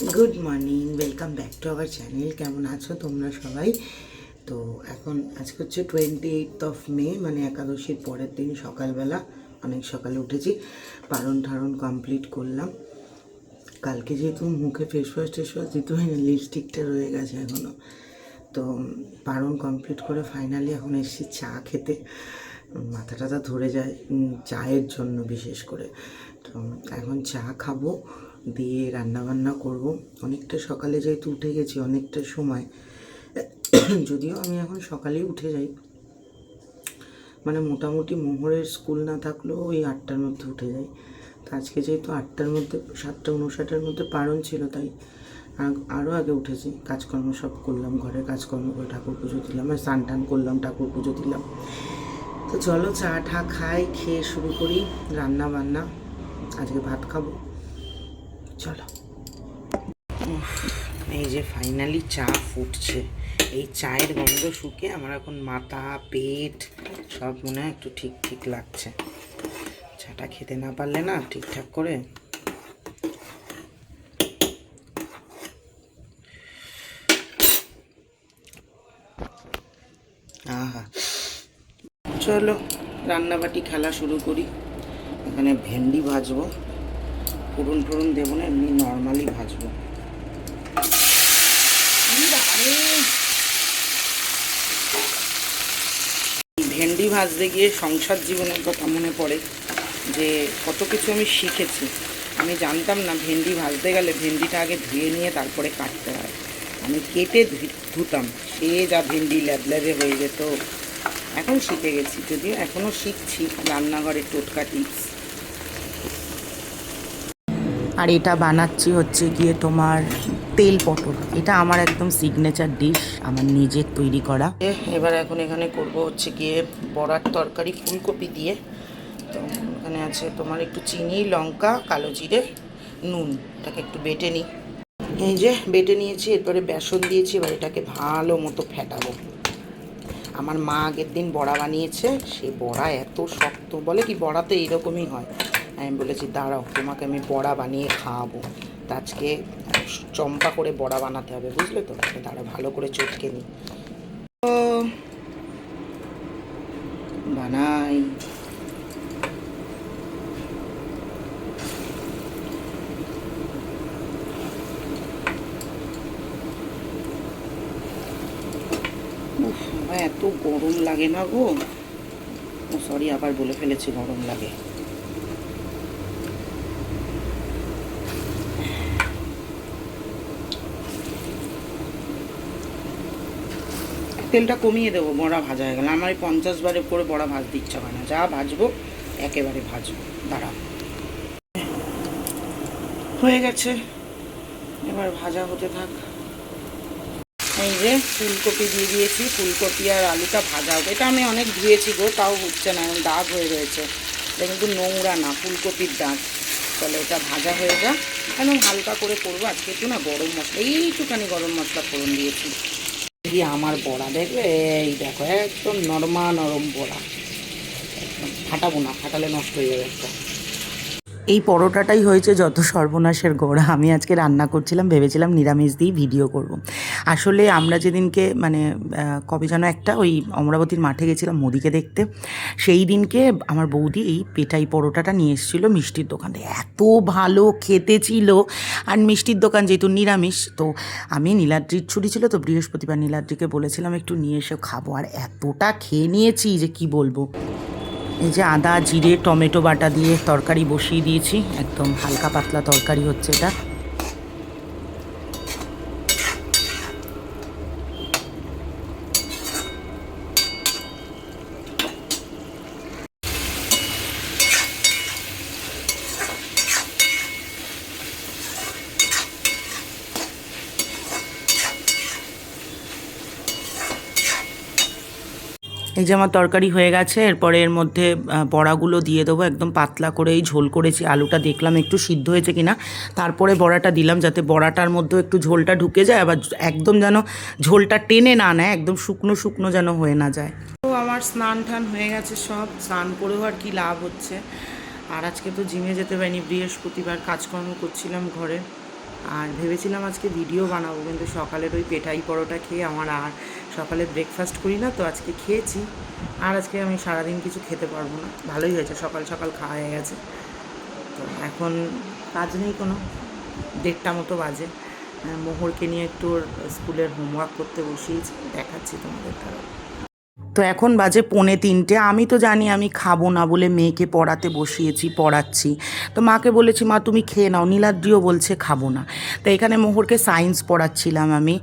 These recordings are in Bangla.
Good morning, welcome back to our channel. কেমন আছো তোমরা সবাই? তো এখন আজকে হচ্ছে 28 মে, মানে একাদশীর পরের দিন। সকালবেলা অনেক সকালে উঠেছি, পারণ ঠারণ কমপ্লিট করলাম। কালকে যেহেতু মুখে ফেস ওয়াশ দিতে হয় না, লিপস্টিকটা রয়ে গেছে এখনও। তো পারণ কমপ্লিট করে ফাইনালি এখন এসেছি চা খেতে। মাথা টাথা ধরে যায় চায়ের জন্য বিশেষ করে। তো এখন চা খাবো, দিয়ে রান্নাবান্না করব। অনেকটা সকালে যেহেতু উঠে গেছি, অনেকটা সময়, যদিও আমি এখন সকালেই উঠে যাই, মানে মোটামুটি মোহরের স্কুল না থাকলেও ওই 8টার মধ্যে উঠে যাই। তো আজকে যেহেতু 8টার মধ্যে 7টা 59-এর মধ্যে পারণ ছিল, তাই আরও আগে উঠেছি। কাজকর্ম সব করলাম, ঘরের কাজকর্ম করে ঠাকুর পুজো দিলাম, আর স্নান টান করলাম, ঠাকুর পুজো দিলাম। তো চলো চা ঠা খাই, খেয়ে শুরু করি রান্না বান্না। আজকে ভাত খাবো, চলো। এই যে ফাইনালি চা ফুটছে। এই চায়ের গন্ধ শুকে আমার এখন মাথা পেট সব মনে হয় একটু ঠিক ঠিক লাগছে। চাটা খেতে না পারলে না ঠিকঠাক করে। আহা, চলো রান্নাবাটি খেলা শুরু করি। এখানে ভেন্ডি ভাজবো, ফোড়ন টোড়ন দেবো না, এমনি নর্মালি ভাজবো। ভেন্ডি ভাজতে গিয়ে সংসার জীবনের কথা মনে পড়ে, যে কত কিছু আমি শিখেছি। আমি জানতাম না ভেন্ডি ভাজতে গেলে ভেন্ডিটা আগে ধুয়ে নিয়ে তারপরে কাটতে হয়। আমি কেটে ধুতাম, সে যা ভেন্ডি ল্যাবল্যাবে হয়ে যেত। এখন শিখে গেছি, যদিও এখনও শিখছি রান্নাঘরের টোটকা টিপস। আর এটা বানাচ্ছি হচ্ছে গিয়ে তোমার তেল পটল। এটা আমার একদম সিগনেচার ডিশ, আমার নিজের তৈরি করা। এবার এখন এখানে করব হচ্ছে গিয়ে বড়ার তরকারি ফুলকপি দিয়ে। তো এখানে আছে তোমার একটু চিনি, লঙ্কা, কালো জিরে, নুন। এটাকে একটু বেটে নিই। এই যে বেটে নিয়েছি, এরপরে বেসন দিয়েছি। এবার এটাকে ভালো মতো ফেটাবো। আমার মা আগের দিন বড়া বানিয়েছে, সে বড়া এত শক্ত, বলে কি বড়া তো এইরকমই হয়। আমি বলেছি দাঁড়াও, তোমাকে আমি বড়া বানিয়ে খাওয়াবো। তা আজকে চম্পা করে বড়া বানাতে হবে, বুঝলে তো? দাঁড়াও ভালো করে চটকে নিই। বানাই। এত গরম লাগে না গো। সরি, আবার বলে ফেলেছি গরম লাগে। তেলটা কমিয়ে দেবো, বড়া ভাজা হয়ে গেল। আমার এই 50 বারে করে বড়া ভাজতে ইচ্ছা হয় না, যা ভাজবো একেবারে ভাজবো। দাঁড়াও, হয়ে গেছে, এবার ভাজা হতে থাক। এই যে ফুলকপি দিয়ে দিয়েছি, ফুলকপি আর আলুটা ভাজা হবে। এটা আমি অনেক ধুয়েছি গো, তাও হচ্ছে না, দাগ হয়ে রয়েছে। এটা কিন্তু নোংরা না, ফুলকপির দাগ। তাহলে এটা ভাজা হয়ে যা, একদম হালকা করে করবো। আজকে একটু না গরম মশলা, এইটুখানি গরম মশলা ফোড়ন দিয়েছি। দিয়ে আমার বড়া দেখবে, এই দেখো একদম নরম বড়া। একদম ফাটাবো না, ফাটালে নষ্ট হয়ে যাবে একটা। এই পরোটাটাই হয়েছে যত সর্বনাশের গোড়া। আমি আজকে রান্না করছিলাম, ভেবেছিলাম নিরামিষ দিয়েই ভিডিও করব। আসলে আমরা যেদিনকে মানে কবে যেন একটা ওই অমরাবতীর মাঠে গেছিলাম মোদিকে দেখতে, সেই দিনকে আমার বৌদি এই পেটাই পরোটাটা নিয়ে এসেছিলো মিষ্টির দোকান থেকে। এত ভালো খেতে ছিল। আর মিষ্টির দোকান যেহেতু নিরামিষ, তো আমি নীলাদ্রির ছুটি ছিল, তো বৃহস্পতিবার নীলাদ্রিকে বলেছিলাম একটু নিয়ে এসে খাবো। আর এতটা খেয়ে নিয়েছি যে কি বলবো। এই যে আদা জিরে টমেটো বাটা দিয়ে তরকারি বসিয়ে দিয়েছি, একদম হালকা পাতলা তরকারি হচ্ছে এটা। এই যে আমার তরকারি হয়ে গেছে, এরপরে এর মধ্যে বড়াগুলো দিয়ে দেবো। একদম পাতলা করেই ঝোল করেছি। আলুটা দেখলাম একটু সিদ্ধ হয়েছে কিনা, তারপরে বড়াটা দিলাম, যাতে বড়াটার মধ্যেও একটু ঝোলটা ঢুকে যায়। আবার একদম যেন ঝোলটা টেনে না নেয়, একদম শুকনো শুকনো যেন হয়ে না যায়। তো আমার স্নান টান হয়ে গেছে সব। স্নান করেও আর কি লাভ হচ্ছে। আর আজকে তো জিমে যেতে পারিনি, বৃহস্পতিবার কাজকর্ম করছিলাম ঘরে। আর ভেবেছিলাম আজকে ভিডিও বানাবো, কিন্তু সকালের ওই পেটাই পরোটা খেয়ে আমার আর সকালে ব্রেকফাস্ট করি না, তো আজকে খেয়েছি। আর আজকে আমি সারাদিন কিছু খেতে পারবো না। ভালোই হয়েছে, সকাল সকাল খাওয়া হয়ে গেছে। তো এখন কাজ নেই কোনো, 1:30 মতো বাজে। মোহরকে নিয়ে একটু ওর স্কুলের হোমওয়ার্ক করতে বসিয়েছি, দেখাচ্ছি তোমাদের তারা। তো এখন বাজে 2:45। আমি তো জানি আমি খাবো না বলে মেয়েকে পড়াতে বসিয়েছি, পড়াচ্ছি। তো মাকে বলেছি, মা তুমি খেয়ে নাও। নীলাদ্রিও বলছে খাবো না। তো এখানে মোহরকে সায়েন্স পড়াচ্ছিলাম আমি,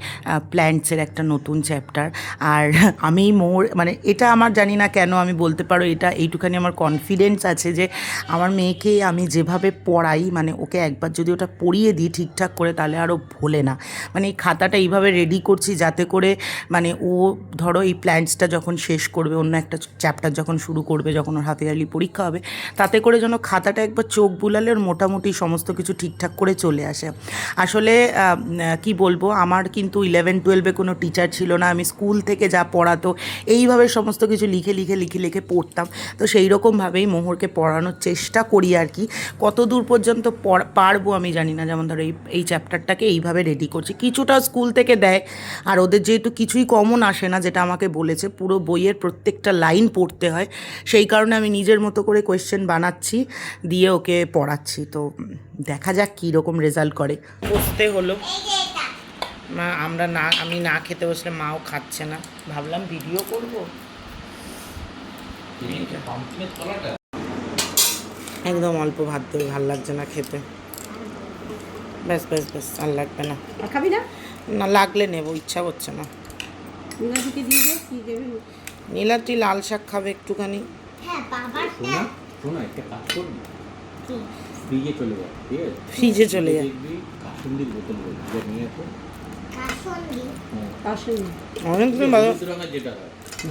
প্ল্যান্টসের একটা নতুন চ্যাপ্টার। আর আমি মোহর মানে এটা আমার জানি না কেন, আমি বলতে পারো এটা এইটুখানি আমার কনফিডেন্স আছে যে আমার মেয়েকে আমি যেভাবে পড়াই, মানে ওকে একবার যদি ওটা পড়িয়ে দিই ঠিকঠাক করে, তাহলে আরও ভোলে না। মানে এই খাতাটা এইভাবে রেডি করছি যাতে করে মানে ও ধরো এই প্ল্যান্টসটা যখন শেষ করবে, অন্য একটা চ্যাপ্টার যখন শুরু করবে, যখন ওর হাফ ইয়ারলি পরীক্ষা হবে, তাতে করে যেন খাতাটা একবার চোখ বুলালে ওর মোটামুটি সমস্ত কিছু ঠিকঠাক করে চলে আসে। আসলে কি বলবো, আমার কিন্তু 11-12-এ কোনো টিচার ছিল না। আমি স্কুল থেকে যা পড়াতো এইভাবে সমস্ত কিছু লিখে লিখে লিখে লিখে পড়তাম। তো সেই রকমভাবেই মোহরকে পড়ানোর চেষ্টা করি আর কি। কত দূর পর্যন্ত পারবো আমি জানি না। যেমন ধরো এই চ্যাপ্টারটাকে এইভাবে রেডি করছি, কিছুটা স্কুল থেকে দেয়। আর ওদের যেহেতু কিছুই কমন আসে না, যেটা আমাকে বলেছে পুরো বইয়ের প্রত্যেকটা লাইন পড়তে হয়, সেই কারণে আমি নিজের মতো করে কোয়েশ্চেন বানাচ্ছি, দিয়ে ওকে পড়াচ্ছি। তো দেখা যাক কী রকম রেজাল্ট করে। বসতে হলো, মা আমি না খেতে বসলে মাও খাচ্ছে না, ভাবলাম ভিডিও করবো। একদম অল্প ভাত দেবে, ভাল লাগছে না খেতে। ব্যাস ব্যাস ব্যাস, আর লাগবে না। খাবি না? না লাগলে নেবো, ইচ্ছা করছে না। নীলাদ্রি লাল শাক খাবে একটুখানি। ফ্রিজে চলে যায়।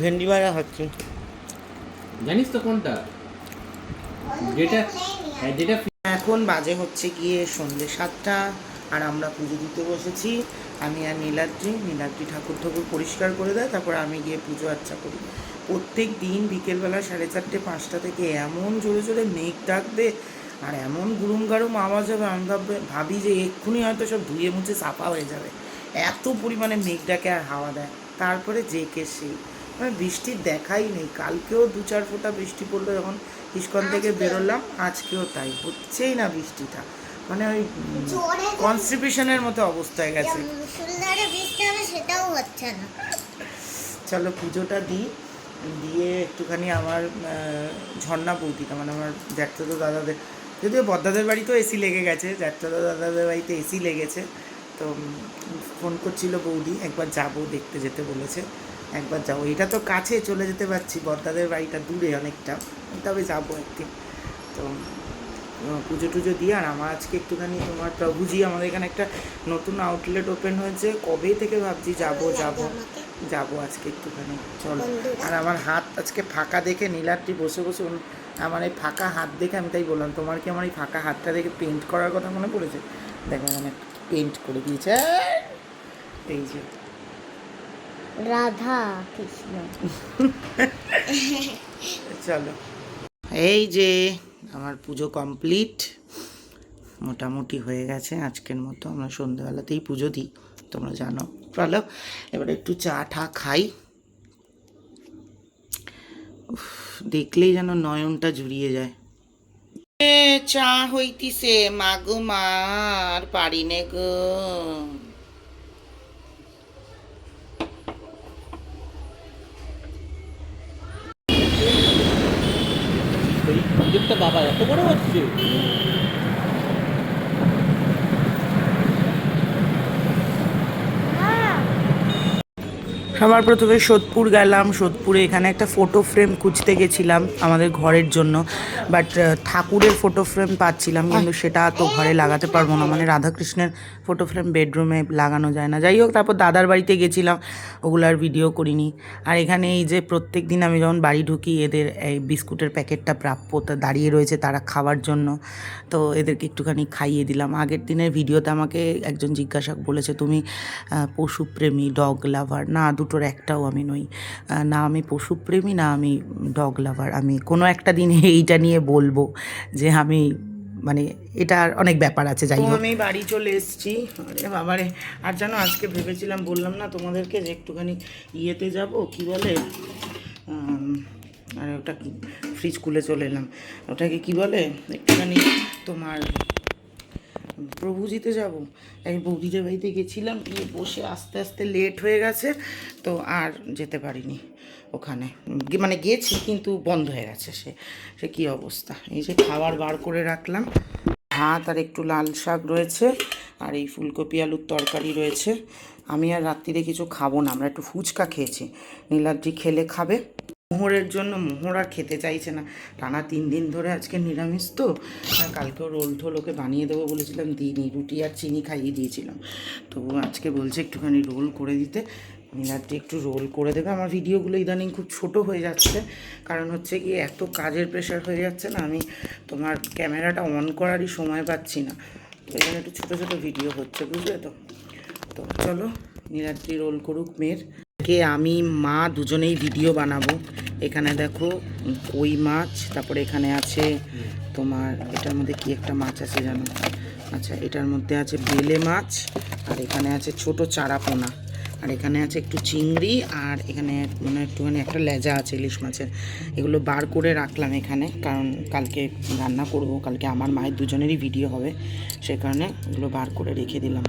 ভেন্ডি ভাজা খাচ্ছি। জানিস তো কোনটা, যেটা যেটা এখন বাজে হচ্ছে গিয়ে সন্ধ্যে 7টা, আর আমরা পুজো দিতে বসেছি। আমি আর নীলাদ্রি ঠাকুর পরিষ্কার করে দেয়, তারপর আমি গিয়ে পুজো আর্চা করি। প্রত্যেক দিন বিকেলবেলা 4:30-5টা থেকে এমন জোরে জোরে মেঘ ডাকবে আর এমন গুরুম গারুম আওয়াজ হবে, আমি ভাবি যে এক্ষুনি হয়তো সব ধুয়ে মুছে সাফা হয়ে যাবে, এত পরিমাণে মেঘ ডাকে আর হাওয়া দেয়। তারপরে যে কে সেই, মানে বৃষ্টির দেখাই নেই। কালকেও 2-4 ফোঁটা বৃষ্টি পড়লো যখন ইস্কন থেকে বেরোলাম, আজকেও তাই, হচ্ছেই না বৃষ্টিটা। মানে ওই কনস্টিপেশনের মতো অবস্থা হয়ে গেছে। সেটাও হচ্ছে না। চলো পুজোটা দিই, দিয়ে একটুখানি আমার ঝর্ণা বৌদিটা, মানে আমার জ্যাঠতো দাদাদের, যদিও বদ্দাদের বাড়িতেও এসি লেগে গেছে, জ্যাঠতো দাদাদের বাড়িতে এসি লেগেছে। তো ফোন করছিল বৌদি, একবার যাব দেখতে যেতে বলেছে, একবার যাবো। এটা তো কাছে, চলে যেতে পারছি, বদ্দাদের বাড়িটা দূরে অনেকটা, তবে যাবো একদিন। তো পুজো টুজো দিয়ে, আর আমার আজকে একটুখানি তোমার প্রভুজি, আমাদের এখানে একটা নতুন আউটলেট ওপেন হয়েছে, কবে থেকে ভাবছি যাবো আজকে একটুখানি, চলো। আর আমার হাত আজকে ফাঁকা দেখে নীলাদ্রি বসে বসে আমার এই ফাঁকা হাত দেখে আমি তাই বললাম, তোমার কি আমার এই ফাঁকা হাতটা দেখে পেন্ট করার কথা মনে পড়েছে? দেখো মানে পেন্ট করে দিয়েছে, এই যে রাধা কৃষ্ণ। চলো, এই যে আমার পুজো কমপ্লিট মোটামুটি হয়ে গেছে আজকের মতো। আমরা সন্ধ্যেবেলাতেই পুজো দিই, তোমরা জানো। চলো এবারে একটু চা ঠা খাই। দেখলেই যেন নয়নটা জুড়িয়ে যায়। চা হইতিছে, মাগো মা, আর পারি নে গো। বাবা এত বড় হচ্ছে। সবার প্রথমে সোদপুর গেলাম। সোদপুরে এখানে একটা ফটো ফ্রেম খুঁজতে গেছিলাম আমাদের ঘরের জন্য, বাট ঠাকুরের ফটো ফ্রেম পাচ্ছিলাম, কিন্তু সেটা তো ঘরে লাগাতে পারবো না, মানে রাধাকৃষ্ণের ফটো ফ্রেম বেডরুমে লাগানো যায় না। যাই হোক, তারপর দাদার বাড়িতে গেছিলাম, ওগুলো আর ভিডিও করিনি। আর এখানে এই যে প্রত্যেক দিন আমি যখন বাড়ি ঢুকি, এদের এই বিস্কুটের প্যাকেটটা প্রাপ্য, তা দাঁড়িয়ে রয়েছে তারা খাওয়ার জন্য, তো এদেরকে একটুখানি খাইয়ে দিলাম। আগের দিনের ভিডিওতে আমাকে একজন জিজ্ঞাসা বলেছে, তুমি পশুপ্রেমী, ডগ লাভার? না, দুটোর একটাও আমি নই। না আমি পশুপ্রেমী, না আমি ডগ লাভার। আমি কোনো একটা দিনে এইটা নিয়ে বলবো যে আমি মানে এটার অনেক ব্যাপার আছে যাই তো হোক। আমি বাড়ি চলে এসেছি। আরে বাবারে, আর জানো আজকে ভেবেছিলাম, বললাম না তোমাদেরকে যে একটুখানি ইয়েতে যাব কি বলে, আর ওটা কি, ফ্রিজ খুলে চলে এলাম, ওটাকে কি বলে একটুখানি তোমার প্রভুজিতে যাব। এই বৌদিদের বাড়িতে গেছিলাম, গিয়ে বসে আস্তে আস্তে লেট হয়ে গেছে, তো আর যেতে পারিনি ওখানে। মানে গেছি কিন্তু বন্ধ হয়ে গেছে, সে কী অবস্থা। এই যে খাবার বার করে রাখলাম, ভাত আর একটু লাল শাক রয়েছে, আর এই ফুলকপি আলুর তরকারি রয়েছে। আমি আর রাত্রিরে কিছু খাবো না, আমরা একটু ফুচকা খেয়েছি, নীলাদ্রি খেলে খাবে। মোহরের জন্য, মোহর আর খেতে চাইছে না, টানা 3 দিন ধরে আজকে নিরামিষ তো, আর কালকেও রোল ঠোল ওকে বানিয়ে দেবো বলেছিলাম, দিইনি, রুটি আর চিনি খাইয়ে দিয়েছিলাম। তো আজকে বলছে একটুখানি রোল করে দিতে, নীলাদ্রি একটু রোল করে দেবে। আমার ভিডিওগুলো ইদানিং খুব ছোট হয়ে যাচ্ছে, কারণ হচ্ছে কি এত কাজের প্রেশার হয়ে যাচ্ছে না, আমি তোমার ক্যামেরাটা অন করারই সময় পাচ্ছি না, তো এখানে একটু ছোটো ছোটো ভিডিও হচ্ছে, বুঝলে তো। তো চলো নীলাদ্রি রোল করুক মেয়ের, কে আমি মা দুজনেই ভিডিও বানাবো। এখানে দেখো কই মাছ, তারপরে এখানে আছে তোমার, এটার মধ্যে কি একটা মাছ আছে জানো, আচ্ছা এটার মধ্যে আছে বেলে মাছ, আর এখানে আছে ছোট চারাপোনা, আর এখানে আছে একটু চিংড়ি, আর এখানে মানে একটুখানি একটা লেজা আছে ইলিশ মাছের। এগুলো বার করে রাখলাম এখানে, কারণ কালকে রান্না করব, কালকে আমার মায়ের দুজনেরই ভিডিও হবে, সে কারণে এগুলো বার করে রেখে দিলাম।